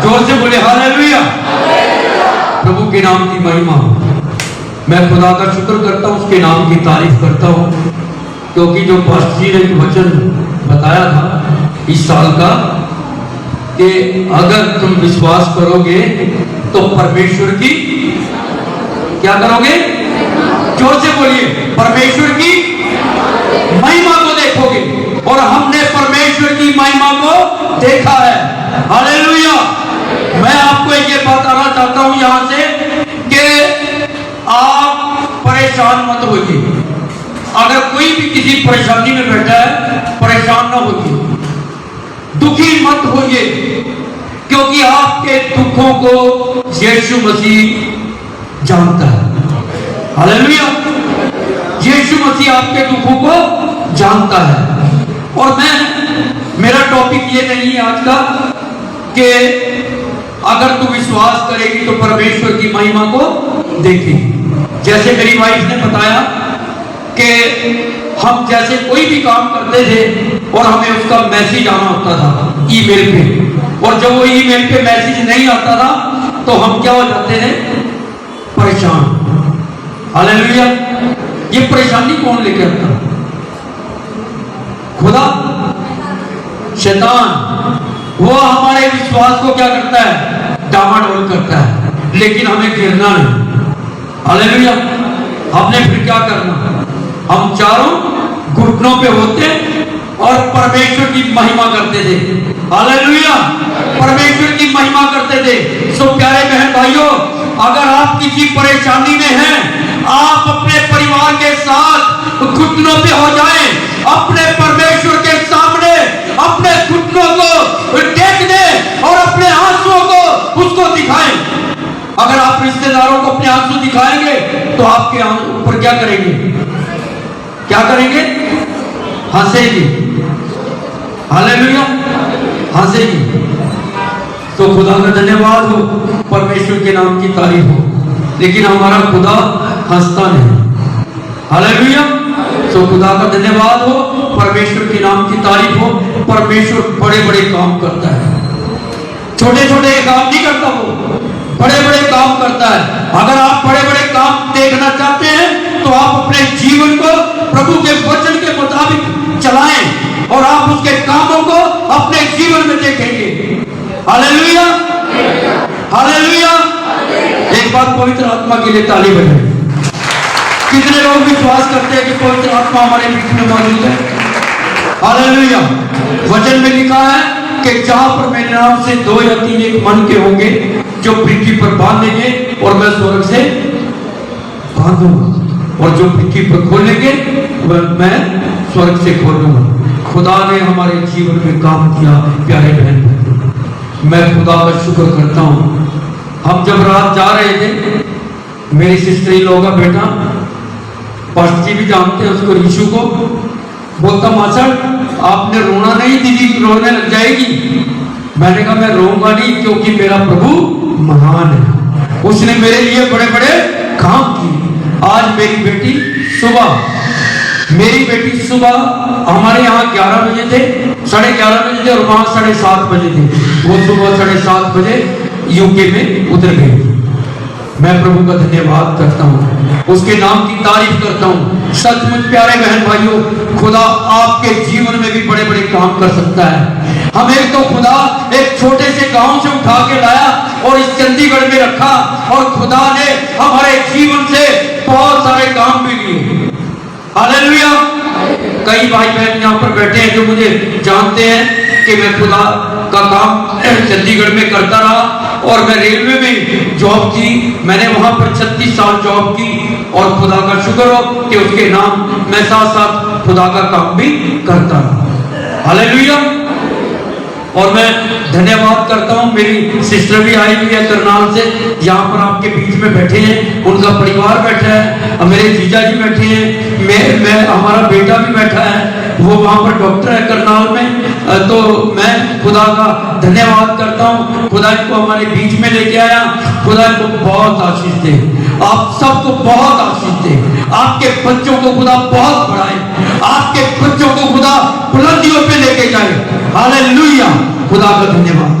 जोर से बोले हालेलुया। प्रभु के नाम की महिमा हो। मैं खुदा का शुक्र करता हूँ, उसके नाम की तारीफ करता हूँ, क्योंकि जो पास्टर जी ने एक वचन बताया था इस साल का कि अगर तुम विश्वास करोगे तो परमेश्वर की क्या करोगे? जोर से बोलिए, परमेश्वर की महिमा को देखोगे। और हमने परमेश्वर की महिमा को देखा है। हालेलुया। मैं आपको ये बताना चाहता हूं यहां से कि आप परेशान मत होइए। अगर कोई भी किसी परेशानी में बैठा है, परेशान ना होइए, दुखी मत होइए, क्योंकि आपके दुखों को यीशु मसीह जानता है। हालेलुया। यीशु मसीह आपके दुखों को जानता है। और मेरा टॉपिक ये नहीं है आज का कि अगर तू विश्वास करेगी तो परमेश्वर की महिमा को देखेगी। जैसे मेरी वाइफ ने बताया कि हम जैसे कोई भी काम करते थे और हमें उसका मैसेज आना होता था ईमेल पे, और जब वो ईमेल पे मैसेज नहीं आता था तो हम क्या हो जाते थे? परेशान। हालेलुया। ये परेशानी कौन लेके आता? खुदा? शैतान। वो हमारे विश्वास को क्या करता है? डामाडोल करता है, लेकिन हमें गिरना नहीं। हालेलुया। हमने फिर क्या करना? हम चारों घुटनों पे होते और परमेश्वर की महिमा करते थे। हालेलुया। परमेश्वर की महिमा करते थे। सो प्यारे बहन भाइयों, अगर आप किसी परेशानी में हैं, आप अपने परिवार के साथ घुटनों पे हो जाएं, अपने परमेश्वर के सामने अपने घुटनों को टेक दें और अपने आंसुओं को उसको दिखाएं। अगर आप रिश्तेदारों को अपने आंसू दिखाएंगे तो आपके ऊपर क्या करेंगे? क्या करेंगे? हंसेगी। हालेलुया। हंसेगी। तो खुदा का धन्यवाद हो, परमेश्वर के नाम की तारीफ हो। लेकिन हमारा खुदा हंसता नहीं। हालेलुया। तो खुदा का धन्यवाद हो, परमेश्वर के नाम की तारीफ हो। परमेश्वर बड़े बड़े काम करता है, छोटे छोटे काम नहीं करता, वो बड़े बड़े काम करता है। अगर आप बड़े बड़े काम देखना चाहते हैं तो आप अपने जीवन को प्रभु के वचन के मुताबिक चलाएं और आप उसके कामों को अपने जीवन में देखेंगे। हालेलुया। हालेलुया। एक बार पवित्र आत्मा के लिए ताली बजाएं। कितने लोग विश्वास करते हैं कि पवित्र आत्मा हमारे बीच में मौजूद है? हालेलुया। वचन में लिखा है कि जहां पर मेरे नाम से 2 या 3 एक मन के होंगे, जो पृथ्वी पर बांधेंगे और मैं स्वर्ग से बांधूंगा, और जो पृथ्वी पर खोलेंगे वह मैं स्वर्ग से खोलूंगा। खुदा ने हमारे जीवन में काम किया। प्यारे बहन, मैं खुदा का शुक्र करता हूँ। हम जब रात जा रहे थे, मेरी सिस्टर इन लोगों का बेटा, पास्टर जी भी जानते हैं उसको, यीशु को, बोलता मास्टर आपने रोना नहीं, दीदी रोने लग जाएगी। मैंने कहा मैं रोऊंगा नहीं, क्योंकि मेरा प्रभु महान है, उसने मेरे लिए बड़े बड़े काम किए। आज मेरी बेटी सुबह हमारे यहाँ 11 बजे थे, 11:30 बजे थे, और वहां 7:30 बजे थे। वो सुबह 7:30 बजे यूके में उतर गई। मैं प्रभु का धन्यवाद करता हूँ, उसके नाम की तारीफ करता हूँ। सचमुच प्यारे बहन भाइयों, खुदा आपके जीवन में भी बड़े बड़े काम कर सकता है। हमें तो खुदा एक छोटे से गांव से उठा के लाया और इस चंडीगढ़ में रखा, और खुदा ने हमारे जीवन से बहुत सारे काम भी लिए। हालेलुया। कई भाई बहन यहाँ पर बैठे हैं जो मुझे जानते हैं कि मैं खुदा का काम चंडीगढ़ में करता रहा, और मैं रेलवे में जॉब की। मैंने वहां पर 36 साल जॉब की, और खुदा का शुक्र हो कि उसके नाम मैं साथ साथ खुदा का काम भी करता रहा। हालेलुया। और मैं धन्यवाद करता हूँ, मेरी सिस्टर भी आई हुई है करनाल से, यहाँ पर आपके बीच में बैठे हैं, उनका परिवार बैठा है, और मेरे जीजा जी बैठे हैं, मैं हमारा बेटा भी बैठा है, वो वहाँ पर डॉक्टर है करनाल में। तो मैं खुदा का धन्यवाद करता हूँ, खुदा इनको हमारे बीच में लेके आया। खुदा इनको बहुत आशीष दे, आप सबको बहुत आशीष दे, आपके बच्चों को खुदा बहुत बढ़ाए, आपके बच्चों को खुदा बुलंदियों पे लेके जाए। हालेलुया। खुदा का धन्यवाद।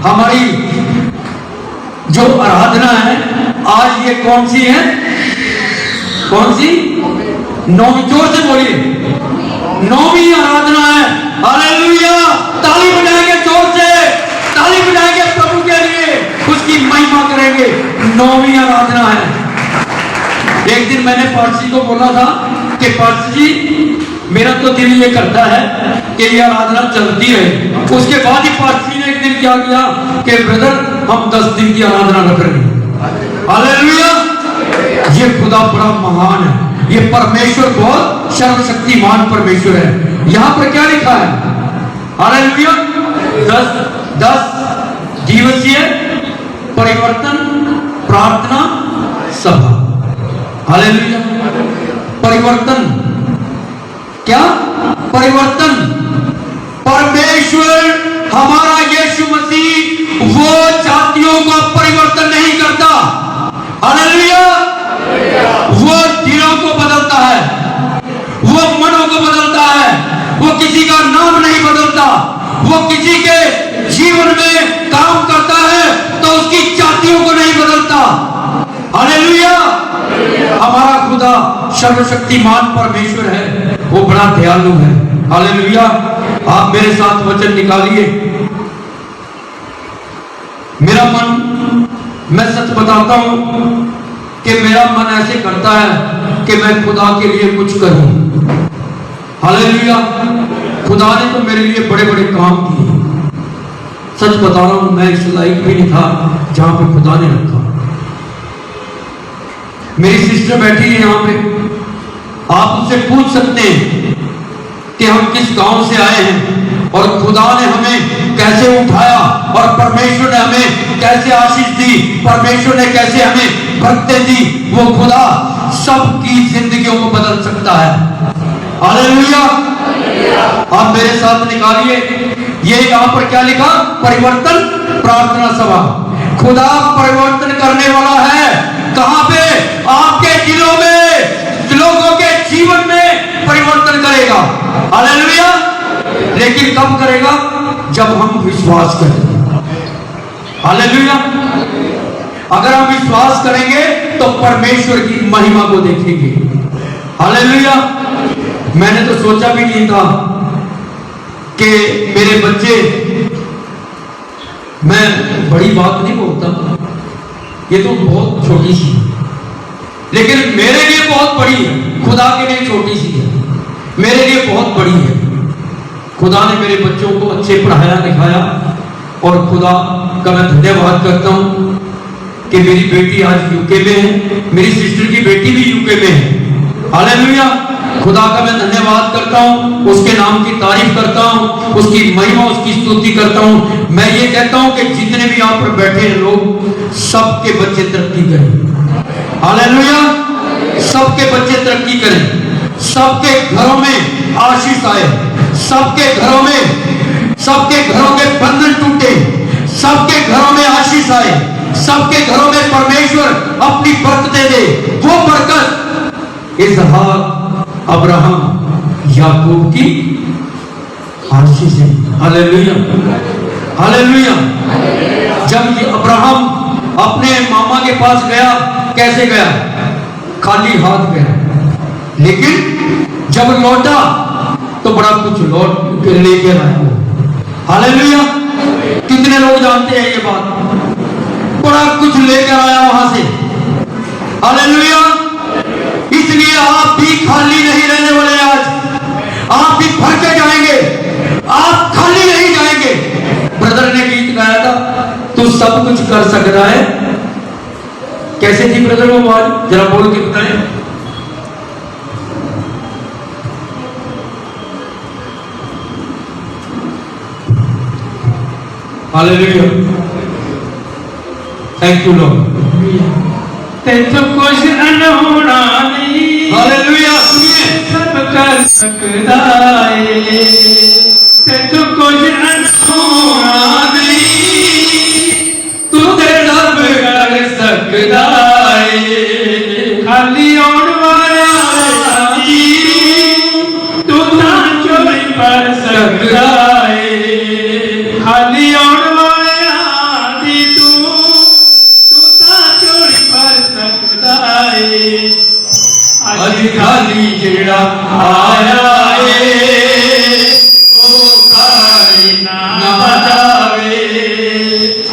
हमारी जो आराधना है आज ये कौन सी है? कौन सी? नौवीं। जोर से बोलिए, नौवीं आराधना है। हालेलुया! ताली बजाएंगे, जोर से ताली बजाएंगे प्रभु के लिए, उसकी महिमा करेंगे। नौवीं आराधना है। एक दिन मैंने पार्सी को बोला था कि पार्सी जी, मेरा तो दिल ये करता है कि ये आराधना चलती है। उसके बाद ही पार्सी ने एक दिन क्या किया कि ब्रदर हम 10 दिन की आराधना रख रहे हैं। हालेलुया! ये खुदा बड़ा महान है, ये परमेश्वर बहुत सर्वशक्तिमान परमेश्वर है। यहाँ पर क्या लिखा है? हालेलुया! 10 दिवसीय परिवर्तन प्रार्थना सभा। हालेलुया! परिवर्तन, क्या परिवर्तन? परमेश्वर हमारा यीशु मसीह वो जातियों को परिवर्तन नहीं करता। हालेलुया! वो दिलों को बदलता है, वो मनों को बदलता है, वो किसी का नाम नहीं बदलता, वो किसी के जीवन में काम करता है तो उसकी जातियों को नहीं बदलता। हालेलुया! हमारा खुदा सर्वशक्तिमान परमेश्वर है, वो बड़ा दयालु है। हालेलुया! आप मेरे साथ वचन निकालिए। मेरा मन, मैं सच बताता हूं कि मेरा मन ऐसे करता है कि मैं खुदा के लिए कुछ करूं। हालेलुया! खुदा ने तो मेरे लिए बड़े बड़े काम किए। सच बता रहा हूं, मैं इस लायक भी नहीं था जहां पे खुदा ने रखा। मेरी सिस्टर बैठी है यहाँ पे, आप उससे पूछ सकते हैं कि हम किस गांव से आए हैं और खुदा ने हमें कैसे उठाया और परमेश्वर ने हमें कैसे आशीष दी, परमेश्वर ने कैसे हमें बरकतें दी। वो खुदा सबकी जिंदगियों को बदल सकता है। हालेलुया! आप मेरे साथ निकालिए, ये यहाँ पर क्या लिखा? परिवर्तन प्रार्थना सभा। खुदा परिवर्तन करने वाला है। कहां पे? आपके दिलों में, लोगों के जीवन में परिवर्तन करेगा। हालेलुया! लेकिन कब करेगा? जब हम विश्वास करेंगे। हालेलुया! अगर हम विश्वास करेंगे तो परमेश्वर की महिमा को देखेंगे। हालेलुया! मैंने तो सोचा भी नहीं था कि मेरे बच्चे, मैं बड़ी बात नहीं बोलता, ये तो बहुत छोटी सी है, लेकिन मेरे लिए बहुत बड़ी है। खुदा के लिए छोटी सी है, मेरे लिए बहुत बड़ी है। खुदा ने मेरे बच्चों को अच्छे पढ़ाया लिखाया और खुदा का मैं धन्यवाद करता हूं कि मेरी बेटी आज यूके में है, मेरी सिस्टर की बेटी भी यूके में है। हालेलुया! खुदा का मैं धन्यवाद करता हूं, उसके नाम की तारीफ करता हूं, उसकी महिमा, उसकी स्तुति करता हूं। मैं ये कहता हूं कि जितने भी यहाँ पर बैठे हैं लोग, सबके बच्चे तरक्की करें। हालेलुया! सबके बच्चे तरक्की करें, सबके घरों में आशीष आए, सबके घरों के बंधन टूटे, सबके घरों में आशीष आए, सबके घरों में परमेश्वर अपनी बरकतें दे। वो बरकत इसहाक, अब्राहम, याकूब की आशीष है। हालेलुया! हालेलुया! जब ये अब्राहम अपने मामा के पास गया, कैसे गया? खाली हाथ गया, लेकिन जब लौटा तो बड़ा कुछ लौट के लेकर आया। हालेलुया! कितने लोग जानते हैं ये बात? बड़ा कुछ लेकर आया वहां से। हालेलुया! इसलिए आप भी खाली नहीं रहने वाले। आज आप भी भर के जाएंगे, आप खाली नहीं जाएंगे। ब्रदर ने गीत गाया था, तू सब कुछ कर सकता है। कैसे थी ब्रदर वो आवाज? जरा बोल के बताएं। हालेलुया! Thank you Lord. तेरे कुछ अनहोना नहीं। हालेलुया! सुनिए, सब कर सकता है। तेरे कुछ अनहोना नहीं, तू तेरा सब कर सकता है। खाली और वाला तू ना चोरी कर सकता है। खाली और वाला तू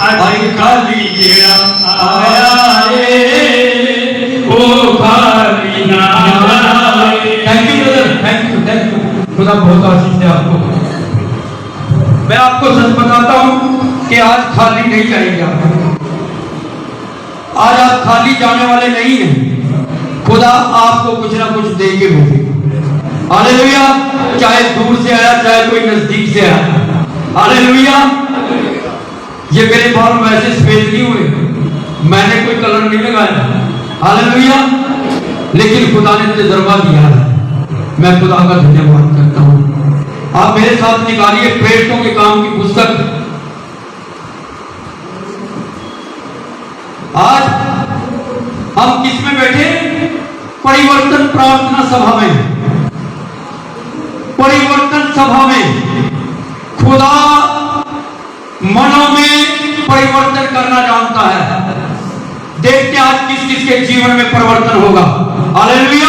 आज खाली जेड़ा आया रे वो खाली ना जाए। Thank you brother, thank you. खुदा बहुत आशीष दे आपको। मैं आपको सच बताता हूं कि आज खाली नहीं जाएंगे आप। आज आप खाली जाने वाले नहीं हैं। खुदा आपको कुछ ना कुछ दे के भेजेगा। हालेलुया। चाहे दूर से आया, चाहे कोई नजदीक से आया। हालेलुया। ये मेरे बाल वैसे सफेद नहीं हुए, मैंने कोई कलर नहीं लगाया। हालेलुया। लेकिन खुदा ने तजर्बा दिया है। मैं खुदा का धन्यवाद करता हूं। आप मेरे साथ निकालिए प्रेरितों के काम की पुस्तक। आज हम किस में बैठे? परिवर्तन प्रार्थना सभा में। परिवर्तन सभा में खुदा मनों में परिवर्तन करना जानता है। देखते हैं आज किस किस के जीवन में परिवर्तन होगा। हालेलुया।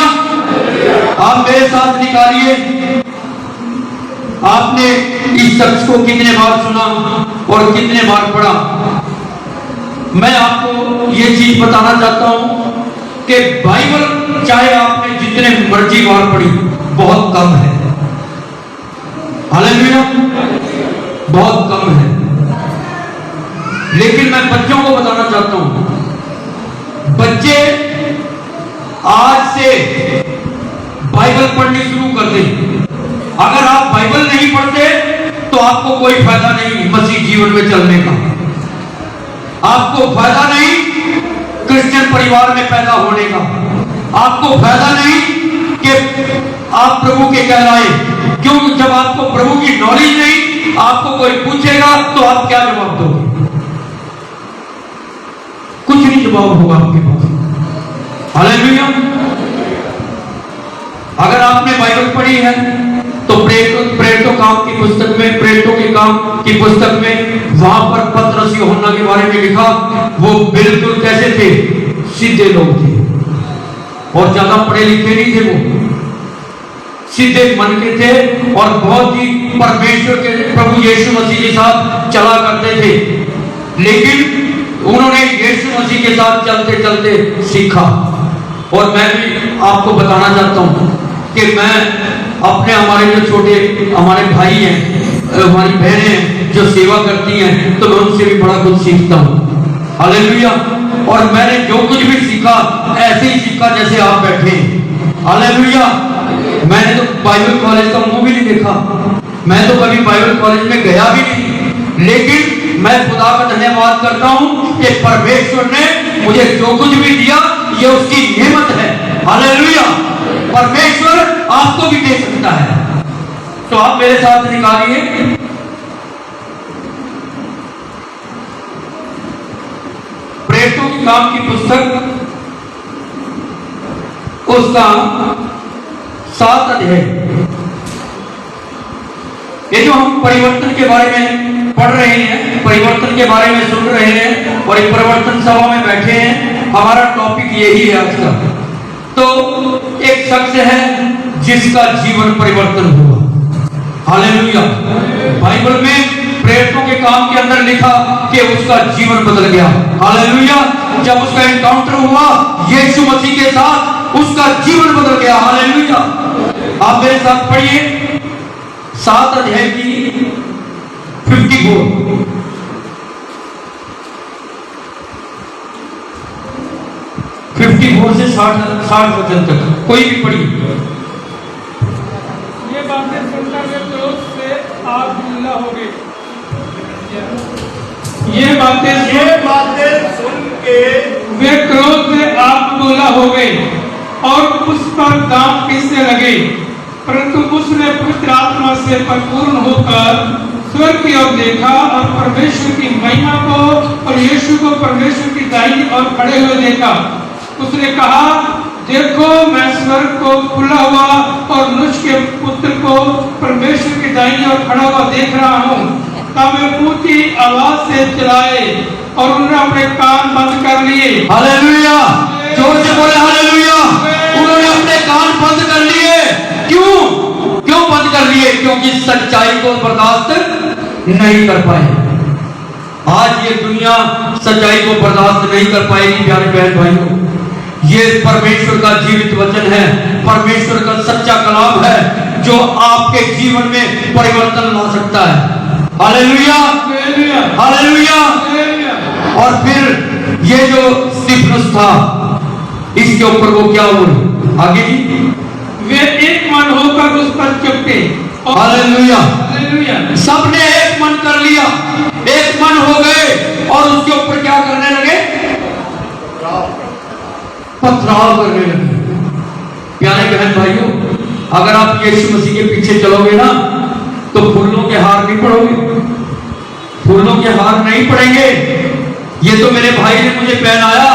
आप मेरे साथ निकालिए। आपने इस शख्स को कितने बार सुना और कितने बार पढ़ा? मैं आपको ये चीज बताना चाहता हूं कि बाइबल चाहे आपने जितने मर्जी बार पढ़ी, बहुत कम है। हालेलुया। बहुत कम है। लेकिन मैं बच्चों को बताना चाहता हूं, बच्चे आज से बाइबल पढ़नी शुरू कर दें। अगर आप बाइबल नहीं पढ़ते तो आपको कोई फायदा नहीं मसीह जीवन में चलने का। आपको फायदा नहीं क्रिश्चियन परिवार में पैदा होने का। आपको फायदा नहीं कि आप प्रभु के कहलाए, क्योंकि जब आपको प्रभु की नॉलेज नहीं, आपको कोई पूछेगा तो आप क्या जवाब दोगे? कुछ नहीं जवाब होगा आपके पास। हालेलुया। अगर आपने बाइबल पढ़ी है तो प्रेरितों काम की पुस्तक में, प्रेरितों के काम की पुस्तक में वहां पर पतरस यूहन्ना के बारे में लिखा। वो बिल्कुल कैसे थे? सीधे लोग थे और ज्यादा पढ़े लिखे नहीं थे। वो सीधे मन के थे और बहुत ही परमेश्वर के प्रभु यीशु मसीह के साथ चला करते थे। लेकिन उन्होंने यीशु मसीह के साथ चलते चलते सीखा। और मैं भी आपको बताना चाहता हूं कि मैं अपने हमारे जो छोटे हमारे भाई हैं, हमारी बहनें हैं जो सेवा करती हैं, तो मैं उनसे भी बड़ा कुछ सीखता हूँ। हालेलुया। और मैंने जो कुछ भी सीखा ऐसे ही सीखा जैसे आप बैठे। हालेलुया। मैंने तो बाइबल कॉलेज का मुंह भी नहीं देखा, मैं तो कभी बाइबल कॉलेज में गया भी नहीं। लेकिन मैं खुदा का धन्यवाद करता हूँ कि परमेश्वर ने मुझे जो कुछ भी दिया ये उसकी नेमत है। हालेलुया। परमेश्वर आपको भी दे सकता है। तो आप मेरे साथ निकालिए प्रेरितों के काम की पुस्तक, उसका 7 अध्याय। ये जो हम परिवर्तन के बारे में पढ़ रहे हैं, परिवर्तन के बारे में सुन रहे हैं और एक परिवर्तन सभा में बैठे हैं, हमारा टॉपिक यही है आज का। तो एक शख्स है जिसका जीवन परिवर्तन हुआ। हालेलुया। बाइबल में प्रेरितों के काम के अंदर लिखा कि उसका जीवन बदल गया। हालेलुया। जब उसका एनकाउंटर हुआ यीशु मसीह के साथ, उसका जीवन बदल गया। हालेलुया। आप मेरे साथ पढ़िए 7 अध्याय की 54 से 60 वचन तक कोई भी पढ़ी। ये बातें सुनकर वे क्रोध से आग बबूला हो गए। ये बातें सुन के वे क्रोध से आग बबूला हो गए और उस पर दांत पीसने लगे। परंतु उसने पवित्र आत्मा से परिपूर्ण होकर स्वर्ग की ओर देखा और परमेश्वर की महिमा को और यीशु को परमेश्वर की दाहिनी ओर खड़े हुए देखा। उसने कहा, देखो मैं स्वर्ग को खुला हुआ और मनुष्य के पुत्र को परमेश्वर की दाहिनी ओर खड़ा हुआ देख रहा हूँ। तब वे ऊंची आवाज से चिल्लाए और उन्होंने अपने कान बंद कर लिए। हालेलुया। जोर से बोले हालेलुया। उन्होंने अपने कान बंद कर लिए। क्यों बंद कर लिए? क्योंकि सच्चाई को बर्दाश्त नहीं कर पाए। आज ये दुनिया सच्चाई को बर्दाश्त नहीं कर पाएगी प्यारे बहन भाइयों। ये परमेश्वर का जीवित वचन है, परमेश्वर का सच्चा कलाम है जो आपके जीवन में परिवर्तन ला सकता है। Hallelujah, hallelujah. और फिर ये जो स्तिफनुस था, इसके ऊपर वो क्या बोले आगे जी? वे एक मन होकर उस पर चुपके। Hallelujah, hallelujah. सबने एक मन कर लिया, एक मन हो गए और उसके ऊपर क्या करने लगे? पथराव करने लगे। प्यारे बहन भाइयों, अगर आप यीशु मसीह के पीछे चलोगे ना तो फूलों के हार नहीं पड़ोगे, फूलों के हार नहीं पड़ेंगे। ये तो मेरे भाई ने मुझे पहनाया,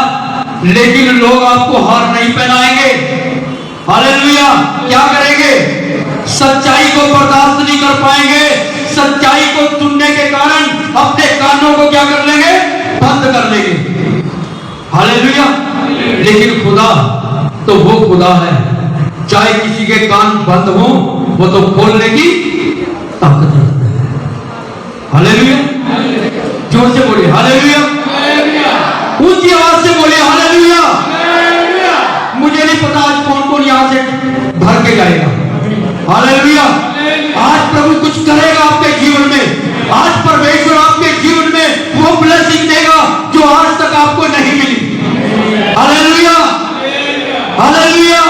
लेकिन लोग आपको हार नहीं पहनाएंगे। हालेलुया। क्या करेंगे? सच्चाई को बर्दाश्त नहीं कर पाएंगे। सच्चाई को सुनने के कारण अपने कानों को क्या कर लेंगे? बंद कर लेंगे। हालेलुया। लेकिन खुदा तो वो खुदा है, चाहे किसी के कान बंद हो वो तो खोलने की ताकत रखता है। हालेलुया। जोर से बोलिए हालेलुया, ऊंची आवाज से बोलिए हालेलुया। मुझे नहीं पता आज कौन कौन यहां से भर के जाएगा। हालेलुया। आज प्रभु कुछ करेगा आपके जीवन में। आज परमेश्वर आपके जीवन में वो ब्लेसिंग देगा जो आज तक आपको नहीं मिली। Hallelujah, hallelujah.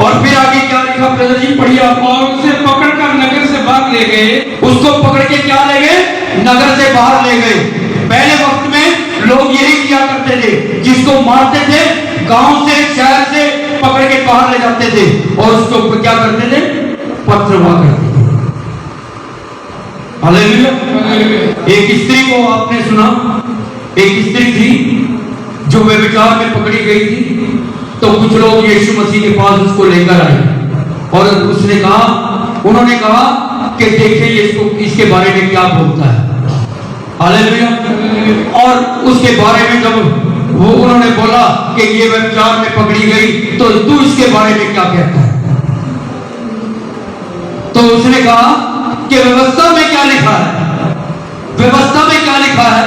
और फिर आगे क्या लिखा ब्रदर जी? पढ़िए आप। और उसे पकड़कर नगर से बाहर ले गए। उसको पकड़ के क्या ले गए? नगर से बाहर ले गए। पहले वक्त में लोग यही किया करते थे, जिसको मारते थे गांव से शहर से पकड़ के बाहर ले जाते थे और उसके ऊपर क्या करते थे? पत्थर हुआ करते थे। हालेलुया। एक स्त्री को आपने सुना, एक स्त्री थी जो व्यभिचार में पकड़ी गई थी, तो कुछ लोग यीशु मसीह के पास उसको लेकर आए और उसने कहा, उन्होंने कहा कि देखिए इसको, इसके बारे में क्या बोलता है। हालेलुया। और उसके बारे में जब वो उन्होंने बोला कि ये व्यभिचार में पकड़ी गई, तो तू इसके बारे में क्या कहता है? तो उसने कहा कि व्यवस्था में क्या लिखा है? व्यवस्था में क्या लिखा है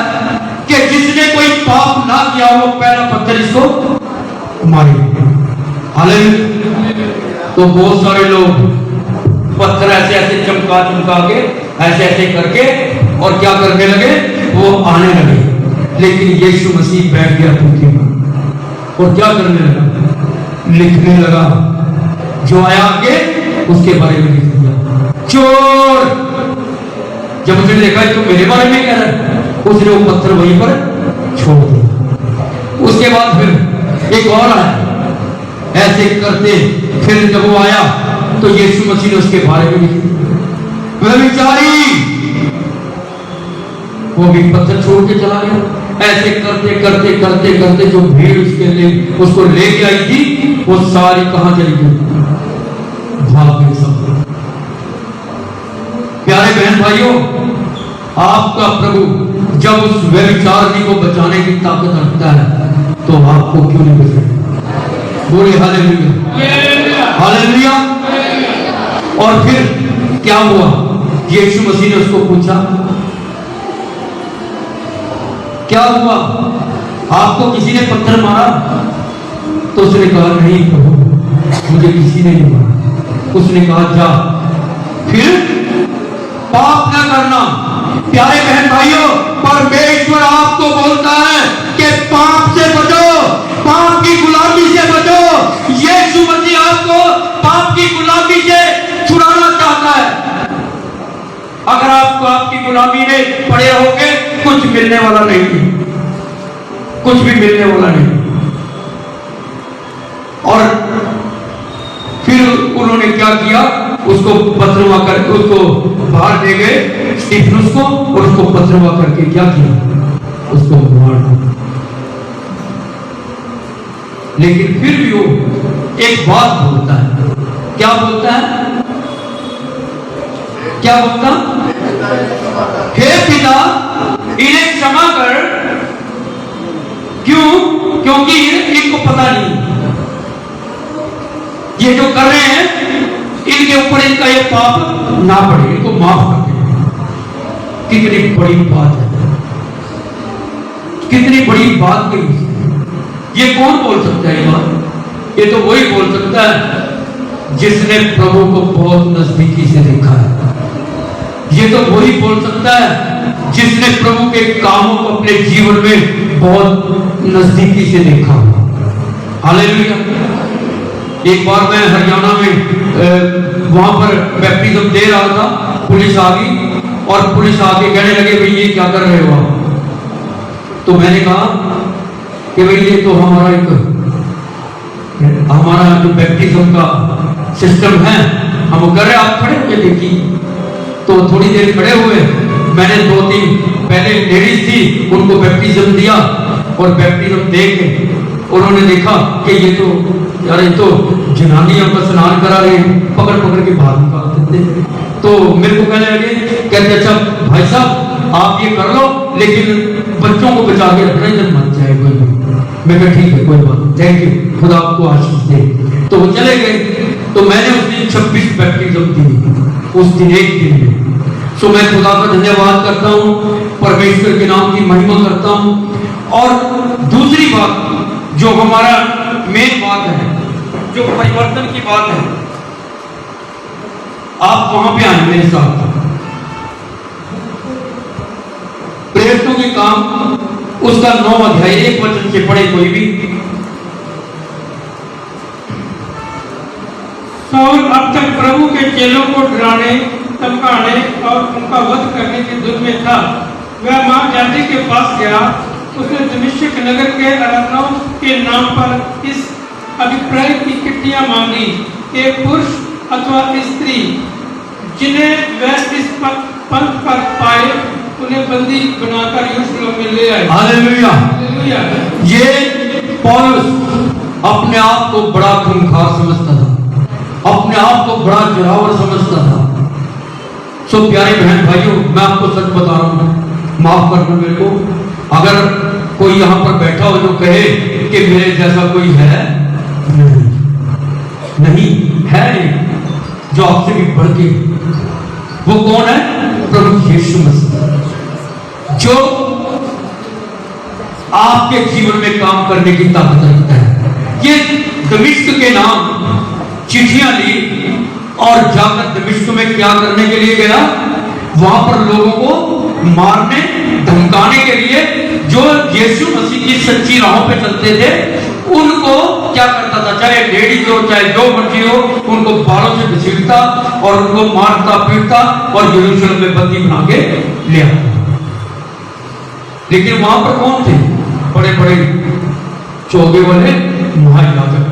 कि जिसने कोई पाप ना किया वो पहला पत्थर इसको मारे। हालेलुया। तो बहुत सारे लोग पत्थर ऐसे ऐसे चमका चमका के ऐसे ऐसे करके और क्या करने लगे? वो आने लगे। लेकिन यीशु मसीह बैठ गया पृथ्वी पर और क्या करने लगा? लिखने लगा। जो आया आगे उसके बारे में लिख दिया, चोर। जब उसने देखा तो मेरे बारे में कह रहा है, उसने वो पत्थर वहीं पर छोड़ दिया। उसके बाद फिर एक और आया, ऐसे करते फिर जब वो आया तो यीशु मसीह ने उसके बारे में लिख दिया, व्यभिचारी। वो भी पत्थर छोड़ के चला गया। ऐसे करते करते करते करते जो भीड़ उसके लिए उसको लेके आई थी वो सारी कहां चली गई? भाग गई सब। प्यारे बहन भाइयों, आपका प्रभु जब उस व्यभिचारिणी को बचाने की ताकत रखता है तो आपको क्यों नहीं बचाएगा? बोले हालेलुया, हालेलुया। और फिर क्या हुआ? यीशु मसीह ने उसको पूछा, क्या हुआ? आपको किसी ने पत्थर मारा? तो उसने कहा नहीं प्रभु, मुझे किसी ने नहीं मारा। उसने कहा जा फिर पाप न करना। प्यारे बहन भाइयों, परमेश्वर आपको बोलता है कि पाप से बचो, पाप की गुलामी से बचो। यीशु मसीह आपको पाप की गुलामी से छुड़ाना चाहता है। अगर आपको आपकी गुलामी में पड़े रहोगे, कुछ मिलने वाला नहीं, कुछ भी मिलने वाला नहीं। और फिर उन्होंने क्या किया? उसको पथरवा करके उसको बाहर ले गए स्तिफनुस को, और उसको पथरवा करके क्या किया? उसको मार दिया। लेकिन फिर भी वो एक बात बोलता है। क्या बोलता है? क्या बोलता? हे पिता, इन्हें क्षमा कर। क्यों? क्योंकि इनको पता नहीं ये जो कर रहे हैं, इनके ऊपर इनका ये पाप ना पड़े, इनको माफ कर दे। कितनी बड़ी बात है। कितनी बड़ी बात कही। ये कौन बोल सकता है ये बात? ये तो वही बोल सकता है जिसने प्रभु को बहुत नजदीकी से देखा है। ये तो वही बोल सकता है जिसने प्रभु के कामों को अपने जीवन में बहुत नजदीकी से देखा हो। हालेलुया। एक बार मैं हरियाणा में वहां पर बैप्टिज्म दे रहा था, पुलिस आ गई और पुलिस आके कहने लगे भाई ये क्या कर रहे हो आप? तो मैंने कहा कि भाई ये तो हमारा जो बैप्टिज्म का सिस्टम है हम कर रहे, आप खड़े होके देखिए। तो थोड़ी देर खड़े हुए, मैंने 2-3 पहले लेडीज थी उनको बैप्टिज्म दिया और बैप्टिज्म दे के उन्होंने देखा कि ये तो यार ये तो जनानियों का स्नान करा रहे, पकड़ पकड़ के बाहर निकाल देते। तो मेरे को कहने लगे, कहते अच्छा भाई साहब आप ये कर लो लेकिन बच्चों को बचा के रखना, जब मर जाए कोई भी। मैं कहा ठीक है कोई बात, थैंक यू, खुदा आपको आशीष दे। तो वो चले गए। तो मैंने उस दिन 26 बैप्टिज्म दी उस दिन, एक दिन में। सो मैं खुदा का धन्यवाद करता हूँ, परमेश्वर के नाम की महिमा करता हूँ। और दूसरी बात जो हमारा मेन बात है, जो परिवर्तन की बात है, आप वहां पे आए मेरे साथ। प्रेरितों के काम उसका 9 अध्याय 1 वचन से पढ़े कोई भी। शाऊल अब तक प्रभु के चेलों को डराने, धमकाने और उनका वध करने की धुन में था। वह मां जाति के पास गया। उसने दमिश्क नगर के अराउनाओं के नाम पर इस अभिप्राय की चिट्ठियां मांगी कि पुरुष अथवा स्त्री जिन्हें वह इस पंथ पर पाए उन्हें बंदी बनाकर यरूशलेम में ले आए। हालेलुया। हालेलुया। ये पौलुस अपने आप को बड़ा खूंखार समझता था, अपने आप को बड़ा जोरावर समझता था। सो प्यारे बहन भाइयों, मैं आपको सच बता रहा हूँ, माफ करना मेरे को, अगर कोई यहाँ पर बैठा हो जो कहे कि मेरे जैसा कोई है, नहीं है, जो आपसे भी बढ़ के, वो कौन है? प्रभु यीशु मसीह, जो आपके जीवन में काम करने की ताकत रखता है। ये दमिश्क के नाम चिट्ठियां ली और जाकर दमिश्क में क्या करने के लिए गया? वहां पर लोगों को मारने, धमकाने के लिए, जो यीशु मसीह की सच्ची राहों पे चलते थे उनको क्या करता था, चाहे लेडीज हो चाहे जो मर्जी हो, उनको बालों से घसीटता और उनको मारता पीटता और यरूशलेम में बंदी बना के ले आता। लेकिन वहां पर कौन थे? बड़े बड़े चौगे वाले महायाजक,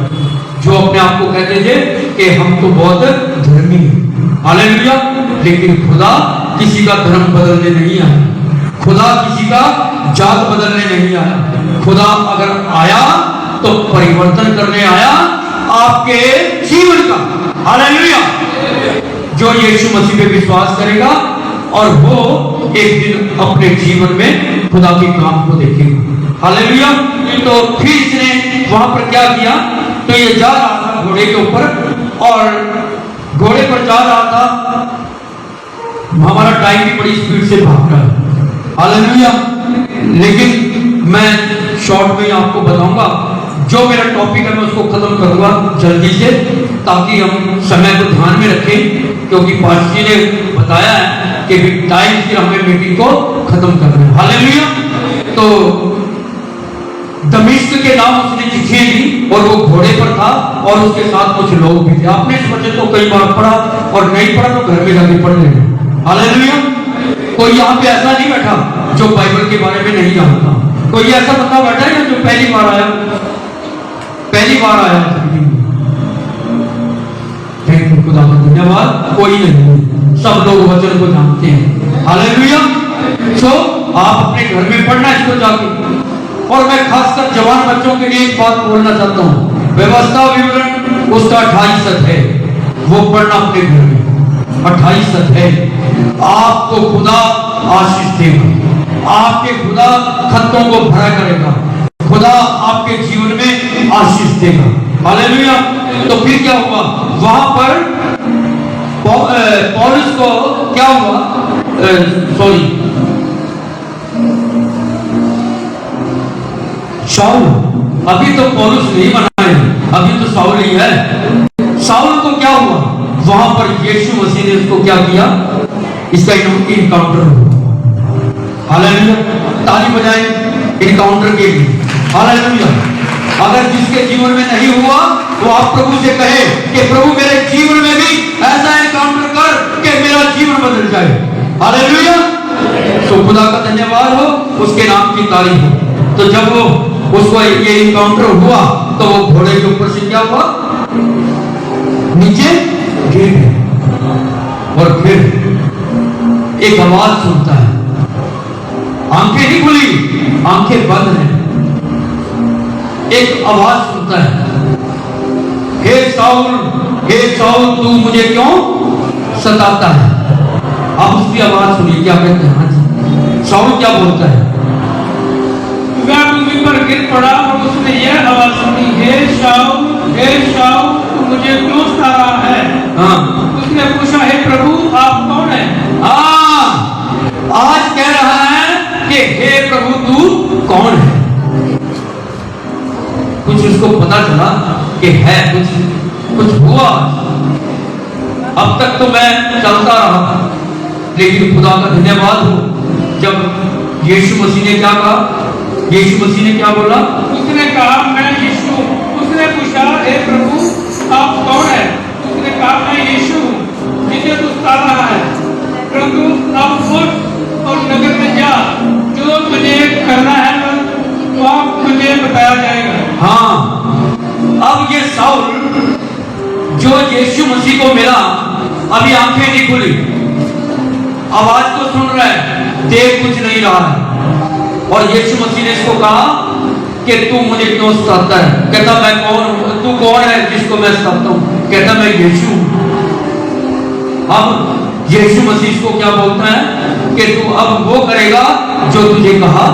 जो अपने आप को कहते थे कि हम तो बहुत धर्मी हैं। हालेलुया। लेकिन खुदा किसी का धर्म बदलने नहीं आया, खुदा किसी का जात बदलने नहीं आया। खुदा अगर आया तो परिवर्तन करने आया आपके जीवन का। हालेलुया। जो यीशु मसीह पे विश्वास करेगा और वो एक दिन अपने जीवन में खुदा के काम को देखेगा। हालेलुया। तो फिर इसने वहां पर क्या किया? तो ये जा रहा था घोड़े के ऊपर और घोड़े पर जा रहा था। हमारा टाइम भी बड़ी स्पीड से भाग रहा है। हालेलुया। लेकिन मैं शॉर्ट में आपको बताऊंगा, जो मेरा टॉपिक है मैं उसको खत्म करूंगा जल्दी से, ताकि हम समय को ध्यान में रखें, क्योंकि पास्टर जी ने बताया है कि टाइम से हमें मीटिंग को खत्म करना है। हालेलुया। तो दमिश्क के नाम उसने चिट्ठियां दी और वो घोड़े पर था और उसके साथ कुछ लोग भी थे। आपने इस वचन को कई बार पढ़ा और नहीं पढ़ा तो घर में जाके पढ़ लेना। हालेलुया। कोई यहाँ पे ऐसा नहीं बैठा जो बाइबल के बारे में नहीं जानता। कोई ऐसा बंदा बैठा है जो पहली बार आया, पहली बार आया। खुदा का धन्यवाद। कोई नहीं, सब लोग वचन को जानते हैं। हालेलुया। सो आप अपने घर में पढ़ना इसको जाके। और मैं खासकर जवान बच्चों के लिए एक बात बोलना चाहता हूँ, व्यवस्था विवरण उसका 28 है, वो पढ़ना अपने घर में। 28 है। आपको खुदा आशीष देगा, आपके खुदा खत्तों को भरा करेगा, खुदा आपके जीवन में आशीष देगा। हालेलुया। तो फिर क्या हुआ? वहां पर पौलुस को क्या हुआ? शाऊल, अभी तो पौलुस नहीं बना है, अभी तो शाऊल ही है। शाऊल को क्या हुआ? वहां पर यीशु मसीह ने उसको क्या किया? इसका इनकाउंटर हुआ। हालेलुया, ताली बजाएं इनकाउंटर के लिए। हालेलुया। अगर जिसके जीवन में नहीं हुआ वो आप प्रभु से कहे कि प्रभु मेरे जीवन में भी ऐसा इनकाउंटर कर कि मेरा जीवन बदल जाए। हालेलुया। तो खुदा का धन्यवाद हो, उसके नाम की तारीफ हो। तो जब वो उसको ये इनकाउंटर हुआ तो वो घोड़े के ऊपर से क्या हुआ? नीचे गिर गए। और फिर एक आवाज सुनता है, आंखें नहीं खुली, आंखें बंद हैं। एक आवाज सुनता है, हे शाऊल तू मुझे क्यों सताता है? आप उसकी आवाज सुनिए, क्या कहते हैं? हाँ जी, शाऊल क्या बोलता है? वह भूमि पर गिर पड़ा और उसने यह आवाज सुनी, हे शाऊल तू मुझे क्यों सता रहा है? हाँ। उसने पूछा, हे प्रभु आप कौन है? आज कह रहा है कि हे प्रभु तू कौन है? कुछ उसको पता चला कि है कुछ हुआ। अब तक तो मैं चलता रहा, लेकिन खुदा का धन्यवाद हो, जब यीशु मसीह ने क्या कहा? यीशु मसीह ने क्या बोला? उसने कहा, मैं यीशु। उसने पूछा, हे प्रभु आप कौन है? उसने कहा, मैं यीशु हूँ जिसे तू सता रहा है। परंतु अब उठ और नगर में जा, जो तुझे करना है वह मुझे बताया जाएगा। हाँ, अब ये शाऊल जो यीशु मसीह को मिला, अभी आंखें नहीं खुली, आवाज तो सुन रहा है, देख कुछ नहीं रहा है। और यीशु मसीह ने इसको कहा कि तू मुझे क्यों सताता है? कहता मैं कौन हूं? तू कौन है जिसको मैं सताता हूं? कहता मैं यीशु हूं। अब यीशु मसीह इसको क्या बोलता है कि तू अब वो करेगा जो तुझे कहा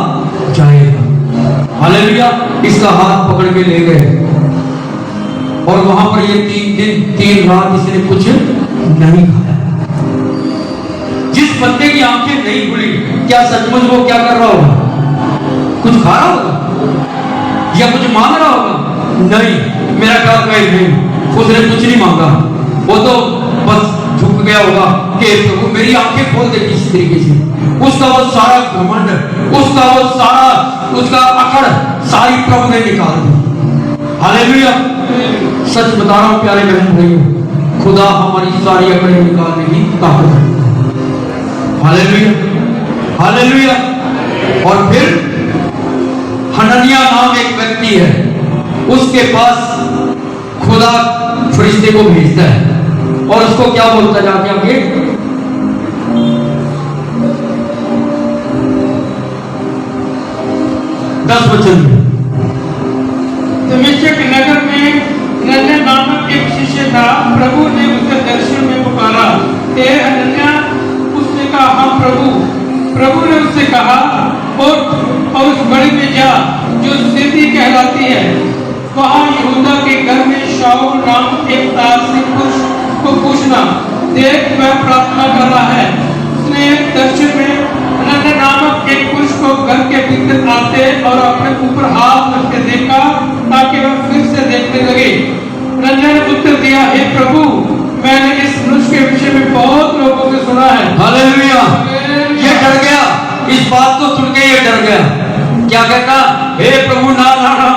जाएगा। हालेलुया। इसका हाथ पकड़ के ले गए और वहां पर ये 3 दिन 3 रात इसने कुछ नहीं खाया। जिस बंदे की आंखें नहीं खुली, क्या सचमुच वो क्या कर रहा होगा? कुछ खा रहा होगा या कुछ मांग रहा होगा? नहीं, मेरा ख्याल कहीं नहीं, उसने कुछ नहीं मांगा। वो तो बस झुक गया होगा कि प्रभु मेरी आंखें खोल दे किसी तरीके से। उसका वो सारा घमंड, उसका वो सारा उसका अकड़ सारी प्रभु ने निकाल दी। हालेलुया। सच बता रहा हूं प्यारे बहन भाइयों, खुदा हमारी सारी अकड़ें निकालने की ताकत है। Hallelujah, hallelujah. और फिर हनन्याह नाम एक व्यक्ति है, उसके पास खुदा फरिश्ते को भेजता है और उसको क्या बोलता जाके आगे? 10 वचन में दमिश्क नगर में हनन्याह नामक एक शिष्य था। प्रभु ने उसे दर्शन में पुकारा, हे हनन्याह। उसने कहा, हाँ प्रभु। प्रभु ने उससे कहा, उठ और उस बड़ी में जा जो सीधी कहलाती है, वहां यहूदा के घर में शाऊल नाम एक तारसी पुरुष को पूछना, देख वह प्रार्थना कर रहा है। उसने एक दर्शन में हनन्याह नामक एक पुरुष को घर के भीतर आते और अपने ऊपर हाथ रख के देखा ताकि वह फिर से देखने लगे। हनन्याह ने उत्तर दिया, हे प्रभु मैंने इस मनुष्य के विषय में बहुत लोगों से सुना है। हालेलुया। ये डर गया, इस बात को सुन के ये डर गया। क्या कहता? हे प्रभु ना ना ना,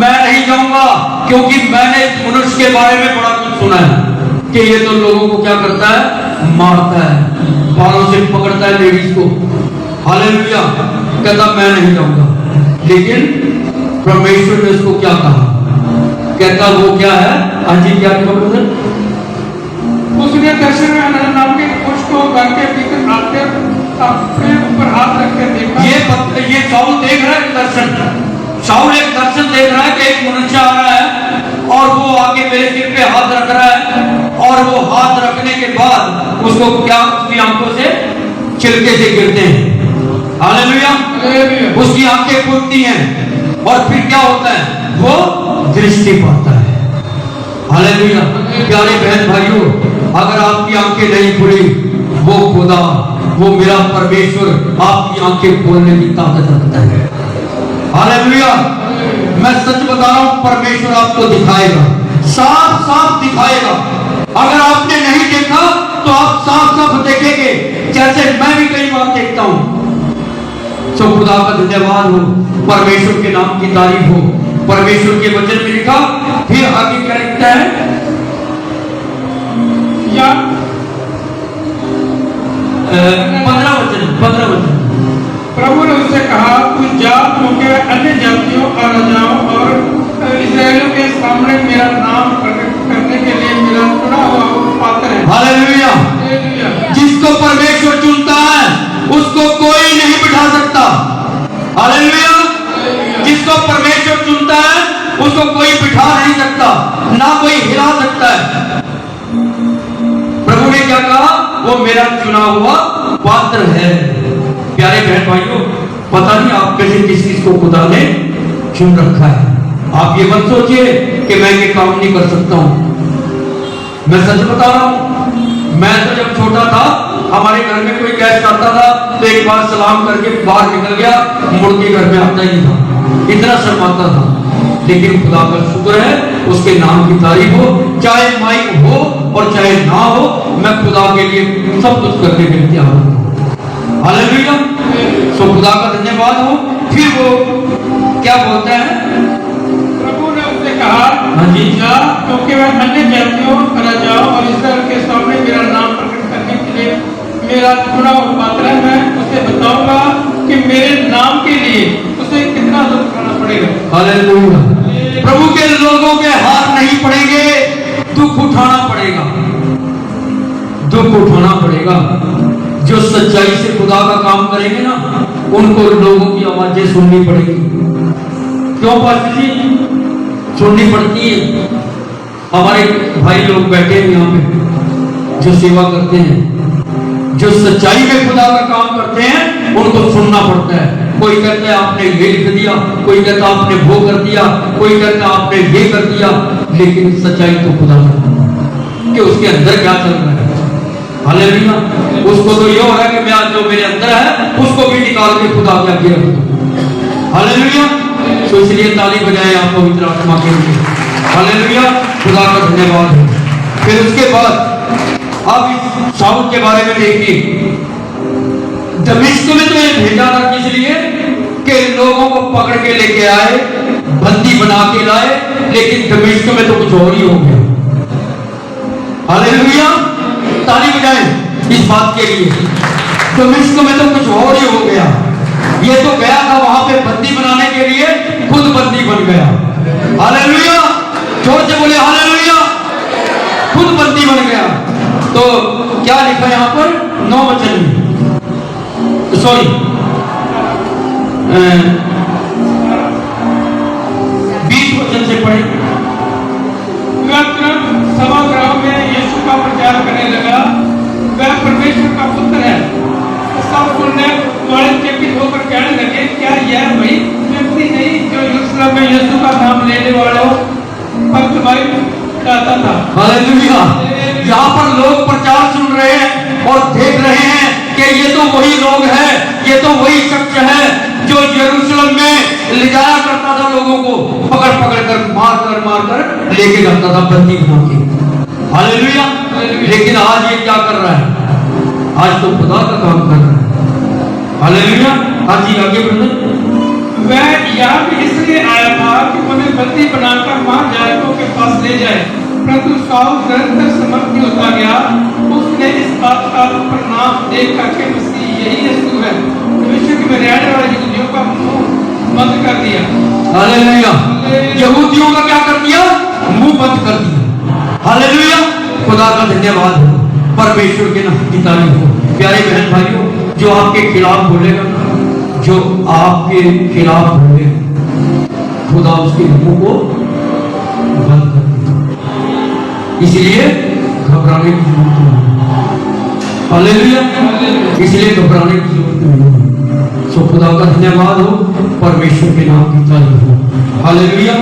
मैं नहीं जाऊंगा, क्योंकि मैंने इस मनुष्य के बारे में बड़ा कुछ सुना है कि ये तो लोगों को क्या करता है? मारता है, बालों से पकड़ता है लेडीज को। हालेलुया। कहता मैं नहीं जाऊंगा। लेकिन परमेश्वर ने उसको क्या कहा? कहता वो क्या है? हाँ जी, क्या खबर? उसने दर्शन में हनन्याह नाम के पुरुष को घर के भीतर आते अपने ऊपर हाथ रख कर देखा। ये शाऊल देख रहा है दर्शन। शाऊल एक दर्शन देख रहा है कि एक मनुष्य आ रहा है और वो आके मेरे सिर पे हाथ रख रहा है, और वो हाथ रखने के बाद उसको क्या उसकी आंखों से छिलके से गिरते हैं। हालेलुया। उसकी आंखें खुलती हैं और फिर क्या होता है? वो दृष्टि पाता है। हालेलुया। प्यारे बहन भाइयों, अगर आपकी आंखें नहीं खुली, वो खुदा, वो मेरा परमेश्वर आपकी आंखें खोलने की ताकत रखता है। हालेलुया। मैं सच बता रहा हूं, परमेश्वर आपको दिखाएगा, साफ साफ दिखाएगा। अगर आपने नहीं देखा तो आप साफ साफ देखेंगे, जैसे मैं भी कई बार देखता हूं। तो खुदा का धन्यवाद हो, परमेश्वर के नाम की तारीफ हो। परमेश्वर के वचन में लिखा, फिर आगे क्या लिखता है? या 15 वचन। प्रभु ने उससे कहा, तू जा, क्योंकि अन्य जातियों और राजाओं और इस्राएलियों के सामने मेरा नाम प्रकट करने के लिए मेरा चुना हुआ पात्र है। हालेलुया। हालेलुया। जिसको परमेश्वर चुनता है उसको कोई नहीं बिठा सकता। हालेलुया। जिसको परमेश्वर चुनता है उसको कोई बिठा नहीं सकता, ना कोई हिला सकता है। प्रभु ने क्या कहा? वो मेरा चुना हुआ पात्र है। प्यारे बहन भाइयों, पता नहीं आप में से किस किस को खुदा ने चुन रखा है। आप ये मत सोचिए कि मैं ये काम नहीं कर सकता हूं। मैं सच बता रहा हूं, मैं तो जब छोटा था, हमारे घर में कोई गेस्ट आता था तो एक बार सलाम करके बाहर निकल गया, मुड़ के घर में आता ही नहीं था, इतना शर्माता था। लेकिन खुदा का शुक्र है, उसके नाम की तारीफ हो, चाहे माइक हो और चाहे ना हो, मैं खुदा के लिए सब कुछ करने के लिए तैयार हूं। हालेलुया। सो खुदा का धन्यवाद हो। फिर वो क्या बोलता है? प्रभु ने उससे कहा, हाँ जी, जा, क्योंकि वह अन्य जातियों, राजाओं और इस्राएल के सामने मेरा नाम प्रकट करने के लिए मेरा चुना हुआ पात्र है। मैं उसे बताऊंगा कि मेरे नाम के लिए उसे कितना दुख उठाना पड़ेगा। हालेलुया। प्रभु के लोगों के हाथ नहीं पड़ेंगे, दुख उठाना पड़ेगा, दुख उठाना पड़ेगा। जो सच्चाई से खुदा का काम करेंगे ना, उनको लोगों की आवाजें सुननी पड़ेगी। क्यों पास्टर जी? सुननी पड़ती है। हमारे भाई लोग बैठे हैं यहाँ पे जो सेवा करते हैं, जो सच्चाई में खुदा का काम करते हैं, उनको सुनना पड़ता है। कोई कहता है आपने ये लिख दिया, कोई कहता है आपने वो कर दिया, कोई कहता है आपने ये कर दिया, लेकिन सच्चाई तो खुदा का कि उसके अंदर क्या चल रहा है। हालेलुया। उसको तो ये हो रहा है कि मैं आज जो मेरे अंदर है उसको भी निकाल के खुदा के आगे रख दूं। हालेलुया। तो इसलिए ताली बजाएं आप पवित्र आत्मा के लिए। हालेलुया। खुदा का धन्यवाद है। फिर उसके बाद अब इस शाऊल के बारे में देखिए, दमिश्क में तो ये भेजा था किस लिए? कि लोगों को पकड़ के लेके आए, बंदी बना के लाए, लेकिन दमिश्क में तो कुछ और ही हो गया। हालेलुया। ताली बजाएं इस बात के लिए। दमिश्क में तो कुछ और ही हो गया। ये तो गया था वहां पे बंदी बनाने के लिए, खुद बंदी बन गया। हालेलुया। जोर से बोले हालेलुया। खुद बंदी बन गया। तो क्या लिखा यहां पर? 9 वचन में, सॉरी 20 वचन से पढ़े। वह तुरंत सभागृह में यीशु का प्रचार करने लगा, वह परमेश्वर का पुत्र है। सब सुनने वाले चकित होकर कहने लगे, क्या यह वही व्यक्ति नहीं जो यरूशलेम में यीशु का नाम लेने वालों पर तुम्हारी चाहता था? हालेलुया। यहाँ पर लोग प्रचार सुन रहे हैं और देख रहे हैं कि ये तो वही लोग हैं, ये तो वही शख्स है जो यरूशलेम में ले जाया करता था, लोगों को पकड़ पकड़ कर मार कर लेके जाता था बंदी बना के। हालेलुया। लेकिन आज ये क्या कर रहा है? आज तो खुदा का काम कर रहा है। हालेलुया। आज ही आगे बढ़े। वह यहाँ भी इसलिए आया था कि उन्हें बंदी बनाकर महायाजकों के पास ले जाए, परंतु शाऊल निरंतर समर्थ नहीं होता गया। उसने इस बात का परिणाम देख करके मसीह यही यीशु है, विश्व में रहने वाले यहूदियों का मुंह बंद कर दिया। हालेलुया। यहूदियों का क्या कर दिया? मुंह बंद कर दिया। हालेलुया। खुदा का धन्यवाद हो, परमेश्वर के नाम की तारीफ हो। प्यारे बहन भाइयों, जो आपके खिलाफ बोलेगा, जो आपके खिलाफ बोलेगा, खुदा उसके मुंह को बंद कर देगा। इसलिए घबराने की जरूरत नहीं। हालेलुया। इसलिए घबराने की जरूरत नहीं। सो खुदा का धन्यवाद हो, परमेश्वर के नाम की तारीफ हो। हालेलुया।